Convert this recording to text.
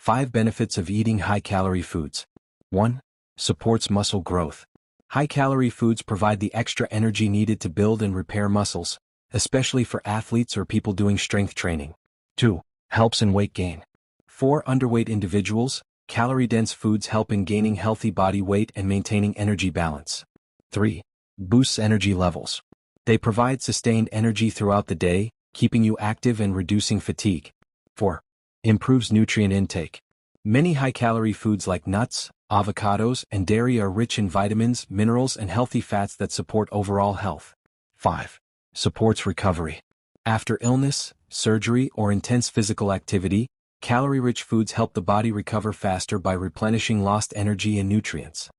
5 benefits of eating high-calorie foods. 1. Supports muscle growth. High-calorie foods provide the extra energy needed to build and repair muscles, especially for athletes or people doing strength training. 2. Helps in weight gain. For underweight individuals, calorie-dense foods help in gaining healthy body weight and maintaining energy balance. 3. Boosts energy levels. They provide sustained energy throughout the day, keeping you active and reducing fatigue. 4. Improves nutrient intake. Many high-calorie foods like nuts, avocados, and dairy are rich in vitamins, minerals, and healthy fats that support overall health. 5. Supports recovery. After illness, surgery, or intense physical activity, calorie-rich foods help the body recover faster by replenishing lost energy and nutrients.